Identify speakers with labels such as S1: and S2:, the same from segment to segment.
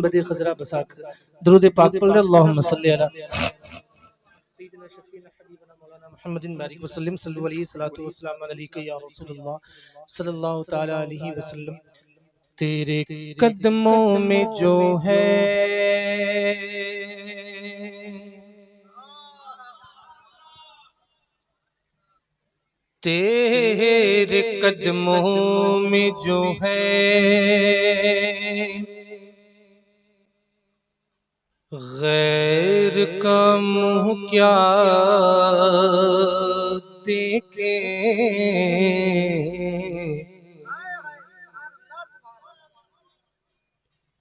S1: بدی خزرہ بسا کر درود پاک پڑھ لیں۔ اللہم صلی علی سیدنا شفینا حبیبنا مولانا محمد بارک وسلم صلی علیہ الصلوۃ والسلام علیک یا رسول اللہ صلی اللہ تعالی علیہ وسلم۔ تیرے قدموں میں جو ہے تیرے قدموں میں جو ہے غیر کا منہ کیا دیکھیں،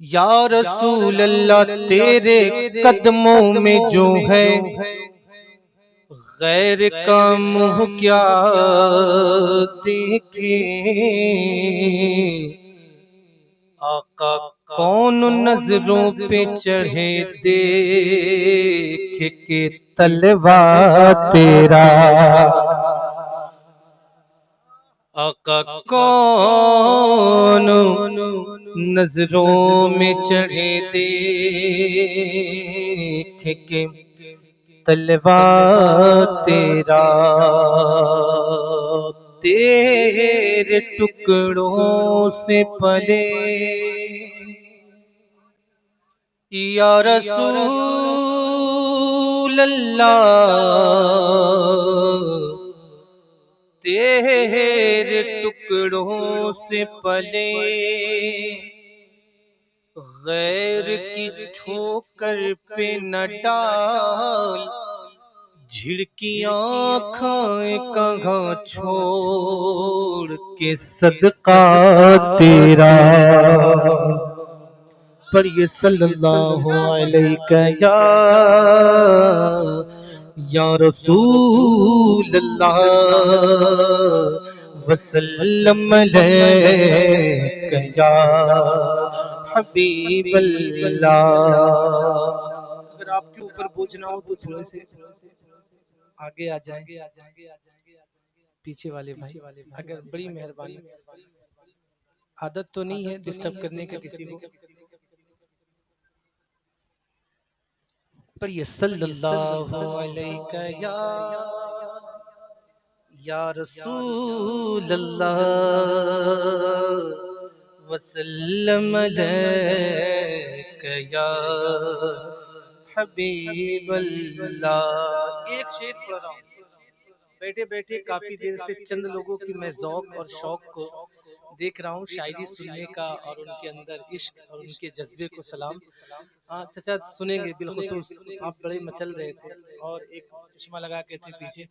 S1: یا رسول اللہ تیرے قدموں میں جو ہے غیر کا منہ کیا دیکھیں، آقا کون نظروں پہ چڑھے دیکھ کے طلوہ تیرا، آقا کون نظروں میں چڑھے دیکھ کے طلوہ تیرا، تیرے ٹکڑوں سے پلے یا رسول اللہ تیرے ٹکڑوں سے پلے غیر کی ٹھوکر پہ نہ ڈال، جھڑکیاں کھائیں کہاں چھوڑ کے صدقہ تیرا، پڑھیے صلی اللہ علیہ یا رسول اللہ وسلم علیہ یا حبیب اللہ۔ اگر آپ کے اوپر بوجھ نہ ہو تو تھوڑے سے آگے آ جائیں، پیچھے والے بھائی اگر بڑی مہربانی، عادت تو نہیں ہے ڈسٹرب کرنے کا کسی کو، پر یہ صلی اللہ علیہ یا رسول اللہ وسلم علیہ یا حبیب اللہ۔ ایک شعر پڑھ رہا ہوں، بیٹھے بیٹھے کافی دیر سے چند لوگوں کی میں ذوق اور شوق کو دیکھ رہا ہوں، شاعری سننے کا اور ان کے اندر عشق اور ان کے جذبے کو سلام۔ چچا سنیں گے بالخصوص، آپ بڑے مچل رہے تھے اور ایک چشمہ لگا کے تھے پیچھے۔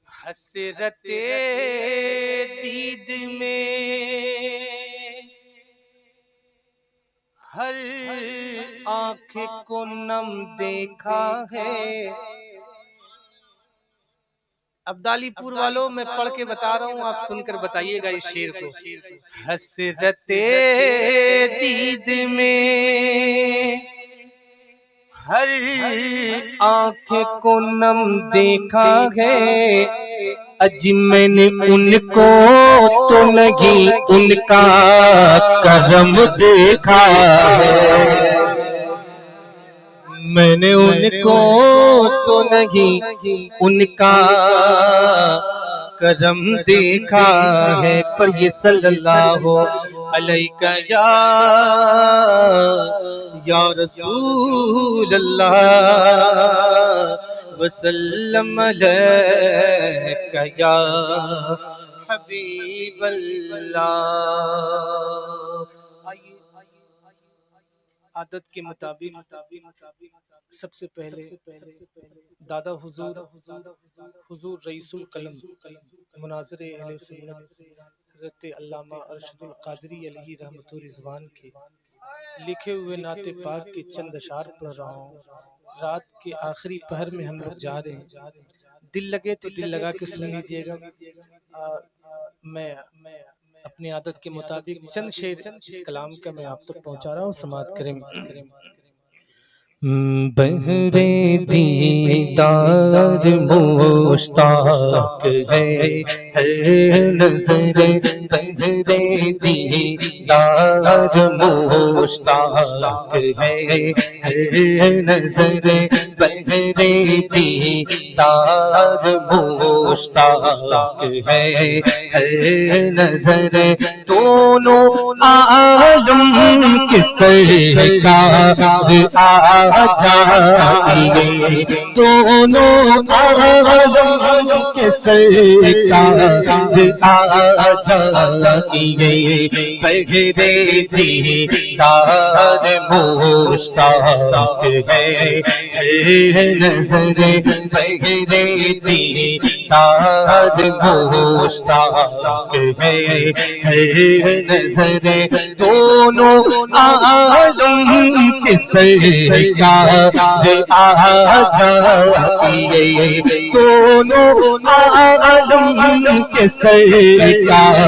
S1: حسرت دید میں ہر آنکھ کو نم دیکھا ہے، ابدالی پور والوں میں پڑھ کے بتا رہا ہوں، آپ سن کر بتائیے گا اس شعر کو۔ حسرت دید میں ہر آنکھ کو نم دیکھا ہے، اج میں نے ان کو تو نہیں ان کا کرم دیکھا ہے، میں نے ان کو تو نہیں ان کا کرم دیکھا ہے، پر یہ صلی اللہ علیہ یا رسول اللہ وسلم علیہ یا حبیب اللہ۔ عادت کے مطابق سب سے پہلے دادا حضور رئیس القلم مناظر اہل سنت حضرت علامہ ارشد القادری علیہ رحمۃ الرضوان کے لکھے ہوئے نعت پاک کے چند اشعار پڑھ رہا ہوں۔ رات کے آخری پہر میں ہم لوگ جا رہے ہیں، دل لگے تو دل لگا کے سن لیجئے گا۔ میں اپنی عادت کے مطابق چند شعر اس کلام کا میں آپ تک پہنچا رہا ہوں، سماعت کریں۔
S2: بہرے دیدار مشتاق ہے ہر نظر، بہرے دیدار مشتاق ہے ہر نظر، بہرے دیدار مشتاق ہے ہر نظر، دونوں عالم کے سرکار جائیے، دونوں عالم کے سرکار جائیے، بغیر دیدار مشتاق ہے ہر نظر، بغیر دیدار مشتاق ہے ہر نظر، دونوں عالم کے سرکار جائیے، دونوں عالم کے سرکار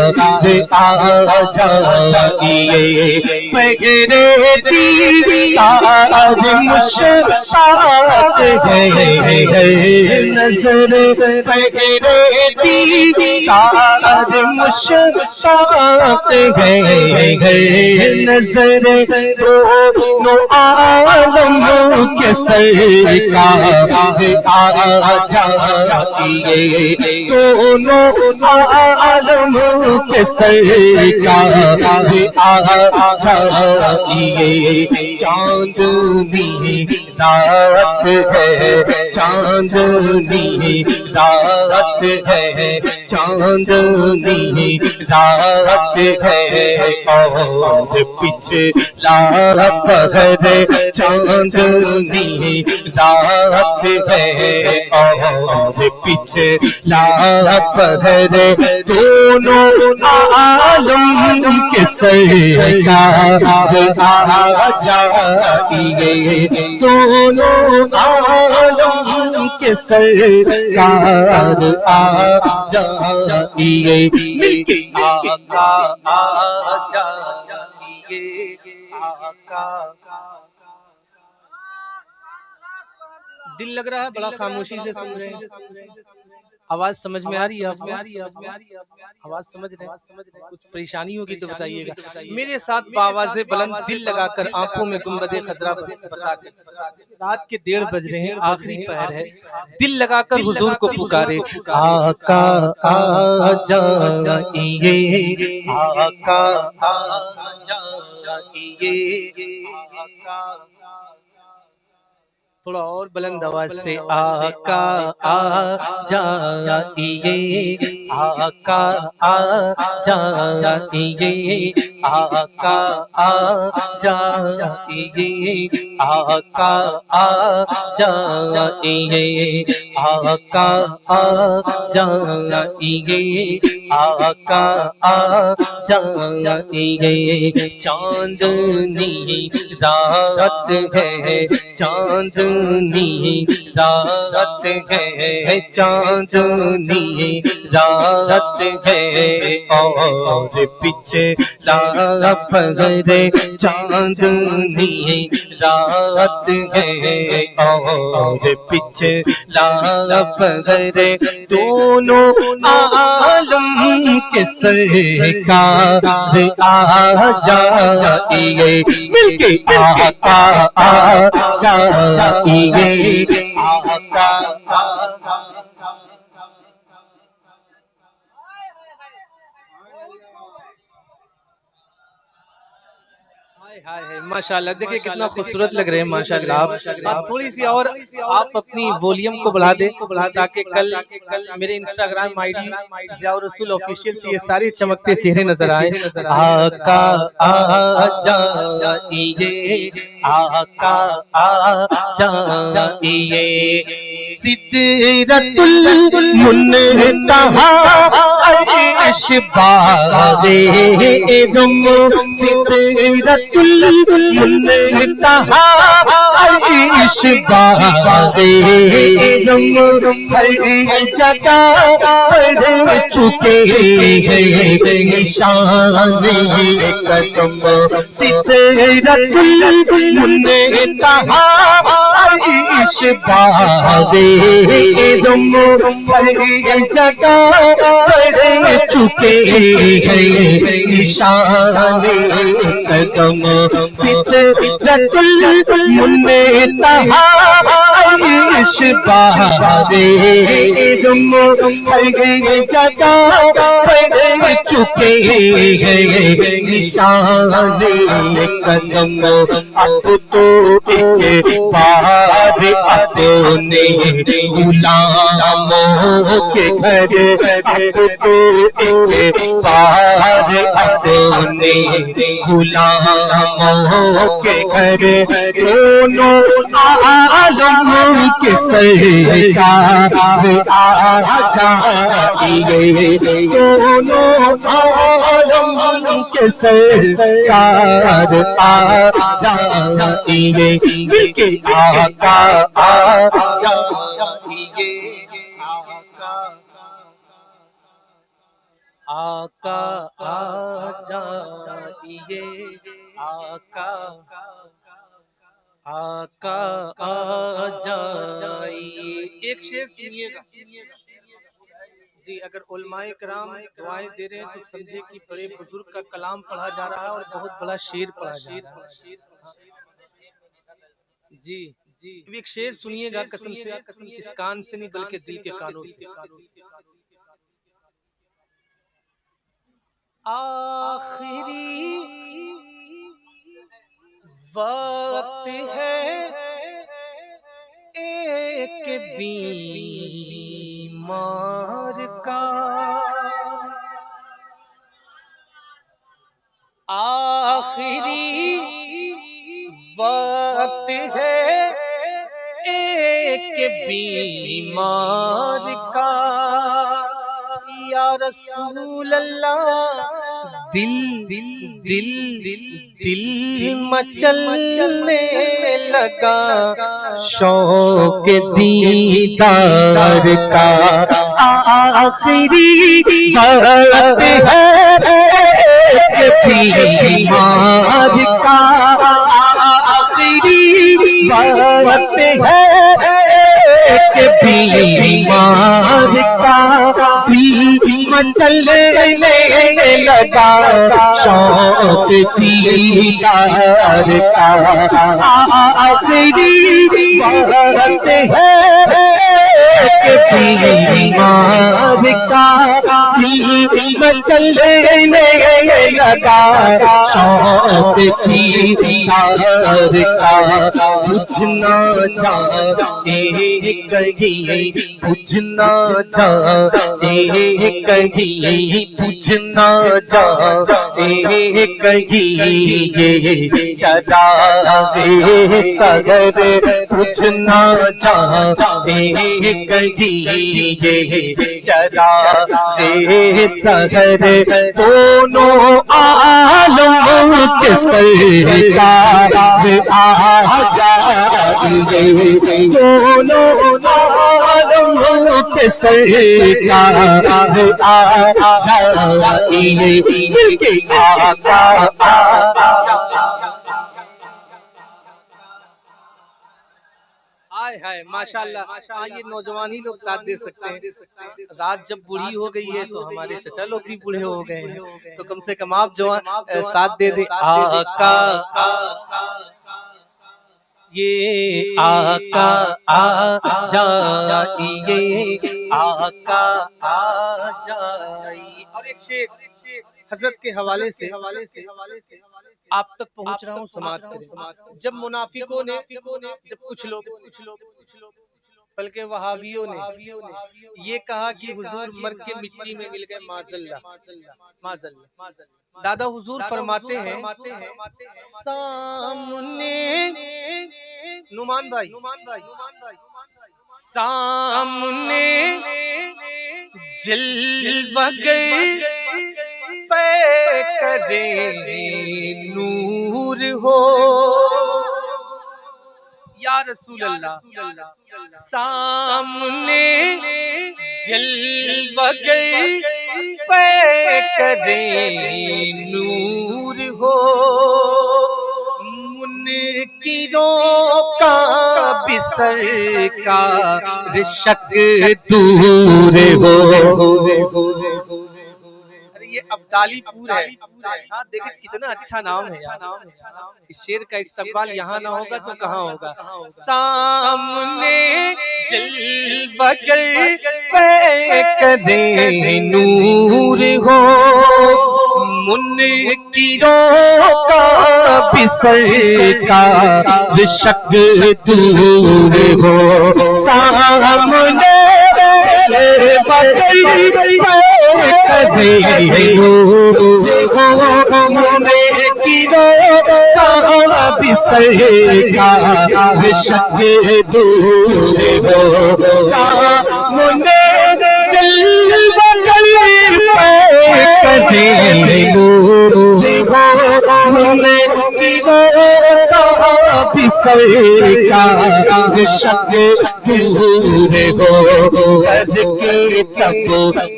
S2: جائیے، بغیر دیدار مشتاق ہے نظر، بغیر دیدار مشتاق ہے نظر، دونوں عالم کے سرکار جائیے، دونوں عالم کے سرکار جائیے، چاندنی رات ہے، چاندنی رات ہے، چاندنی رات ہے، اور پیچھے رات ہے، چاندنی رات ہے، اور پیچھے رات ہے، دونوں عالم کے سرکار جائیے، دونوں عالم کے سرکار جائیے، مل کے آقا جائیے، آقا
S1: دل لگ رہا ہے، بڑا خاموشی سے سن رہے ہیں، آواز سمجھ میں آ رہی ہے آپ کو؟ آواز سمجھ رہے ہیں؟ کچھ پریشانی ہوگی تو بتائیے گا۔ میرے ساتھ بآواز بلند دل لگا کر آنکھوں میں گنبد خضرا بسا کے، رات کے 1:30 بج رہے ہیں، آخری پہر ہے، دل لگا کر حضور کو پکارے،
S2: آقا آ جائیے، آقا آ جائیے،
S1: تھوڑا اور بلند آواز سے، آقا آ
S2: جائیے، آقا آ جائیے، آقا آ جائیے، آقا آ جائیے، آقا آ جائیے، آقا آ جائیے، چاندنی رات ہے، چاندنی رات ہے، چاندنی رات ہے، اور پیچھے پہرے، چاندنی رات ہے، اور پیچھے پہرے، دونوں عالم کے سرکار جائیے، مل کے آقا جائیے، آقا
S1: ماشاءاللہ، دیکھیں کتنا خوبصورت لگ رہے ہیں ماشاءاللہ آپ تھوڑی سی اور آپ اپنی ولیوم کو بڑھا دیں تاکہ کل میرے انسٹاگرام آئی ڈی ضیاء الرسول آفیشیل سے یہ سارے چمکتے چہرے نظر آئیں۔
S2: آقا آ جائیے، آقا آ جائیے، سدرۃ المنتہا عرش بار علم، سدرۃ المنتہا عائش باغے رم ہر جگہ پڑ چکے ہیں نشان قدم سدرۃ المنتہا عائش باغے رم ہر جگہ پڑ چکے ہیں نشان قدم سدرۃ المنتہا عائش باغے رم ہر جگہ پڑ چکے ہیں نشان قدم اب تو ایک بار اپنے غلاموں کے گھر اب تو ایک بار اپنے غلاموں کے گھر دونوں عالم کے سرکار آ جائیے دونوں عالم کے سرکار آ جائیے مل کے آقا آ جائیے
S1: آقا آ جائیے آقا آقا آ جائیے. ایک شعر سنیے گا جی. اگر علماء کرام دعائیں دے رہے ہیں تو سمجھے کہ بڑے بزرگ کا کلام پڑھا جا رہا ہے اور بہت بڑا شعر پڑھا جا رہا ہے. جی ایک شعر سنیے گا قسم سے اس کان سے نہیں بلکہ دل کے کانوں سے. آخری وقت ہے ایک بیمار کا آخری وقت ہے ایک بیمار کا یا رسول اللہ دل دل دل مچلنے لگا
S2: شوق دیدار کا آخری وقت ہے ایک بیمار کا آخری وقت ہے ایک بیمار کا مچلنے لگا شوق دیدار کا آخری وقت ہے ایک بیمار کا مچلنے لگا شوق دیدار کا بجھنا جائے کہیں بجھنا جائے کہیں بجھنا جائے کہیں یہ چراغ سحر بجھنا جائے کہیں یہ چراغ سحر دونوں عالم کے سرکار آ جائیے دونوں عالم کے سرکار آ جائیے مل کے آقا آ
S1: ماشاءاللہ. یہ نوجوان ہی لوگ ساتھ دے سکتے ہیں. رات جب بوڑھی ہو گئی ہے تو ہمارے چچا لوگ بھی بوڑھے ہو گئے ہیں تو کم سے کم آپ جوان ساتھ دے دیں. آقا یہ آقا آ جائیے آقا آ جائیے. اور ایک شعر حضرت کے حوالے سے آپ تک پہنچ رہا ہوں سماعت کریں. جب منافقوں نے جب کچھ لوگ بلکہ وہابیوں نے یہ کہا کہ حضور مر کے مٹی میں مل گئے معاذاللہ معاذاللہ دادا حضور فرماتے ہیں سامنے نعمان بھائی سامنے جلوگر پہ کرے نور ہو یا یا رسول اللہ سامنے جلوہ گر پہ کرے نور ہو منکروں کا بسر کا شک دور ہو. یہ ابدالی پور ہے. ہاں دیکھیں کتنا اچھا نام ہے یار. اس شعر کا استقبال یہاں نہ ہوگا تو کہاں ہوگا. سامنے جلوہ گر پہ کرے نور ہو منکروں کا بسر کا شک دور ہو. سامنے جلوہ گر پہ نور ہو منکروں کا بسر کا شک دور ہو. سامنے جلوہ گر پہ کرے نور ہو منکروں کا بسر کا شک دور ہو.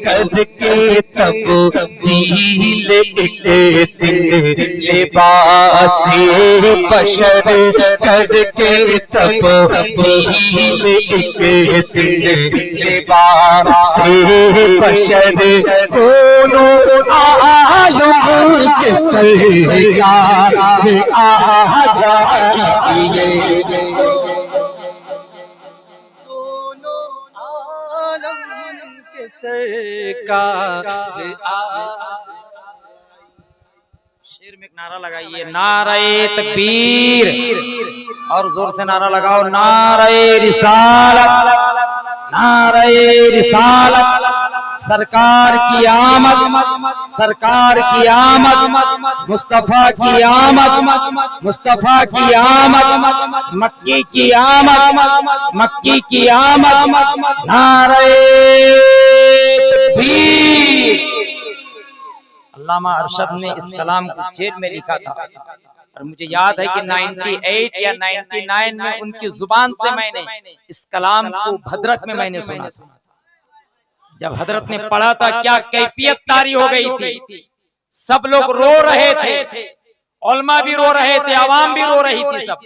S1: کر کے تب دیل ایک دن لباس بشر کر کے تب دیل ایک دن لباس بشر دونوں عالم کے سرکار آ جائیے. سرکار
S3: شیر میں ایک نعرہ لگائیے نعرہ تکبیر اور زور سے نعرہ لگاؤ نعرہ رسالت نعرہ رسالت. سرکار کی آمد سرکار کی آمد مصطفیٰ کی آمد مصطفیٰ کی آمد مکی کی آمد مکی کی آمد. نعرہ تکبیر. علامہ ارشد نے اس کلام کو شعر میں لکھا تھا اور مجھے یاد ہے کہ 98 یا 99 میں ان کی زبان سے میں نے اس کلام کو بھدرک میں نے سنا تھا. جب حضرت نے پڑھا تھا کیا کیفیت طاری ہو گئی تھی. سب لوگ رو رہے تھے علماء بھی رو رہے تھے عوام بھی رو رہی تھی سب.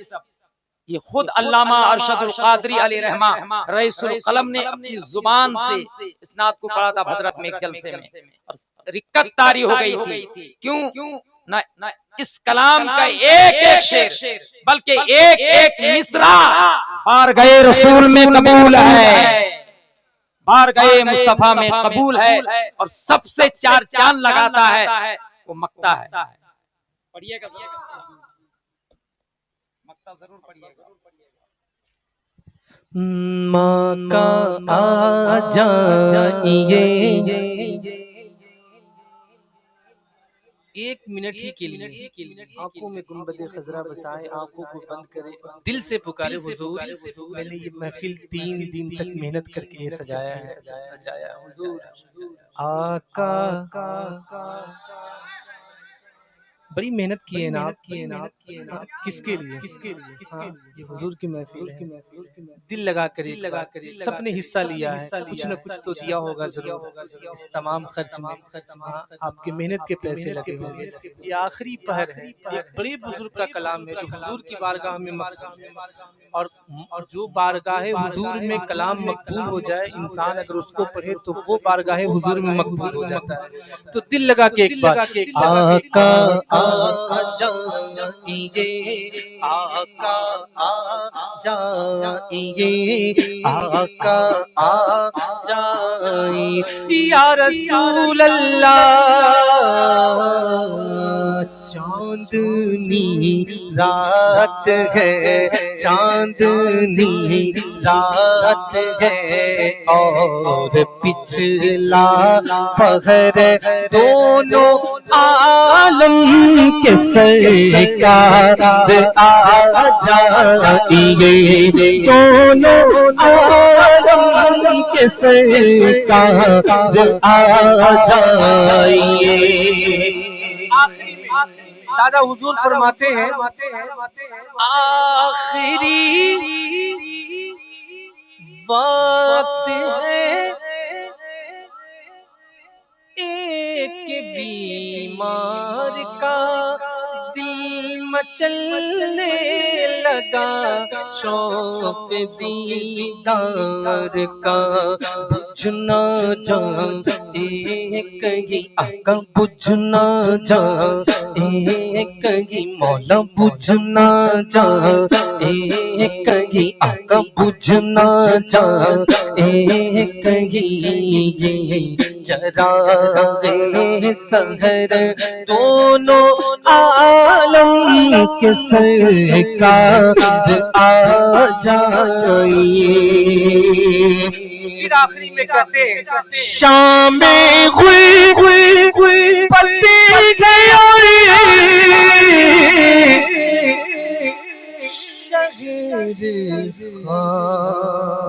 S3: یہ خود علامہ ارشد القادری علیہ رحمہ رئیس القلم نے اپنی زبان سے اس نعت کو پڑھا تھا بھدرک میں ایک جلسے میں اور رکت طاری ہو گئی تھی. کیوں نہ اس کلام کا ایک ایک شعر بلکہ ایک ایک مصرع بارگاہ رسول میں قبول ہے بارگاہ مصطفیٰ میں قبول ہے اور سب سے چار چاند لگاتا ہے وہ مکتا ہے. پڑھیے گا مکتا ضرور پڑھیے گا.
S1: ماں کا آ جائیے ایک منٹ ہی کے لیے آنکھوں میں گنبد خضرا بسائے آنکھوں کو بند کرے دل سے پکارے حضور. میں نے یہ محفل 3 دن تک محنت کر کے سجایا ہے حضور آقا. بڑی محنت کی ہے نا کس کے لیے یہ حضور کی محفل ہے. دل لگا کر سب نے حصہ لیا ہے کچھ نہ کچھ تو دیا ہوگا ضرور. اس تمام خرچ میں آپ کی محنت کے پیسے لگے ہوئے. یہ آخری پہر ہے ایک بڑے بزرگ کا کلام ہے جو حضور کی بارگاہ میں اور جو بارگاہ حضور میں کلام مقبول ہو جائے انسان اگر اس کو پڑھے تو وہ بارگاہ حضور میں مقبول ہو جاتا ہے. تو دل لگا کے ایک بار آقا آ جائیے آقا آ جائیے آقا آ جائیے یا رسول اللہ. چاندنی رات ہے چاندنی رات ہے اور پچھلا پہر دونوں عالم کے سرکار آ جائیے دونوں عالم کے سرکار آ جائیے. دادا حضور فرماتے ہیں آخری وقت ہے ایک بیمار کا دل مچلنے لگا شوق دیدار کا بجھنا جائے کہیں آقا بجھنا جائے کہیں مولا بجھنا جائے کہیں آقا بجھنا جائے کہیں یہ چراغ سحر دونوں عالم کے سرکار آ جائیے. پھر آخری میں کہتے ہیں شام غل پتے گیا شہر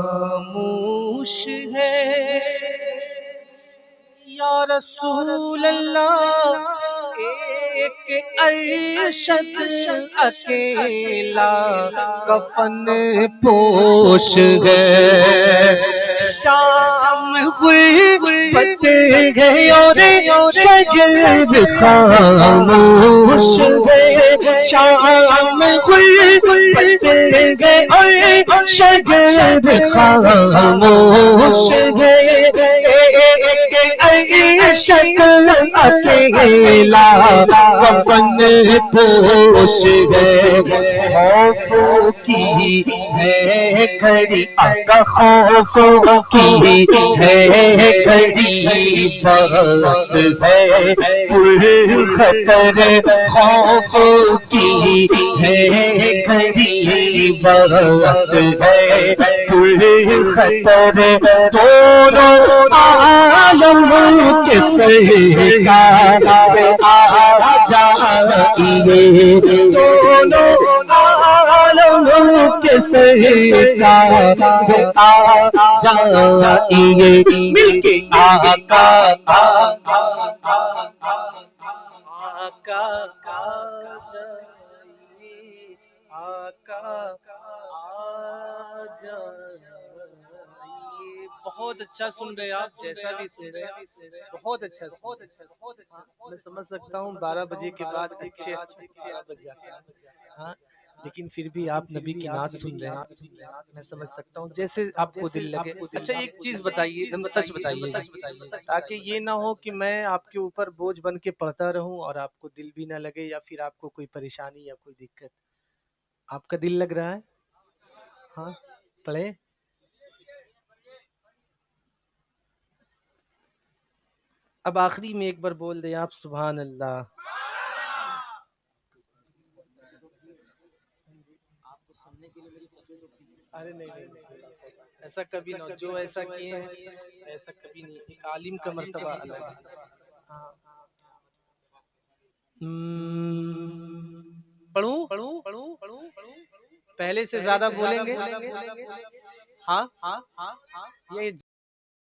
S1: خاموش ہے یا رسول اللہ ایک ارشد اکیلا کفن پوش ہے شام غربت گئے اور شگرد خاموش ہے شام غربت گئے اور شگرد خاموش ہے شکل اکیلا کفن پوش ہے خوف کی ہے گھڑی آقا خوف کی ہے گھڑی وقت ہے پر خطر خوف کی ہے گھڑی وقت ہے پر خطر دونوں عالم کے سرکار آ جائیے دونوں عالم کے سرکار آ جائیے مل کے آقا بہت اچھا سن رہے آپ جیسا بھی سن رہے بہت اچھا میں سمجھ سکتا ہوں 12 بجے کے بعد اچھے 12 بج جاتے ہیں ہاں لیکن پھر بھی آپ نبی کی نعت سن رہے ہیں میں سمجھ سکتا ہوں جیسے آپ کو دل لگے. اچھا ایک چیز بتائیے سچ بتائیے تاکہ یہ نہ ہو کہ میں آپ کے اوپر بوجھ بن کے پڑھتا رہوں اور آپ کو دل بھی نہ لگے یا پھر آپ کو کوئی پریشانی یا کوئی دقت. آپ کا دل لگ رہا ہے ہاں پڑھے اب آخری میں ایک بار بول دیں آپ سبحان اللہ. ارے نہیں ایسا کبھی نہ جو ایسا کیے ہیں ایسا کبھی نہیں. ایک عالم کا مرتبہ الگ ہے. پڑھوں پہلے سے زیادہ بولیں گے ہاں یہ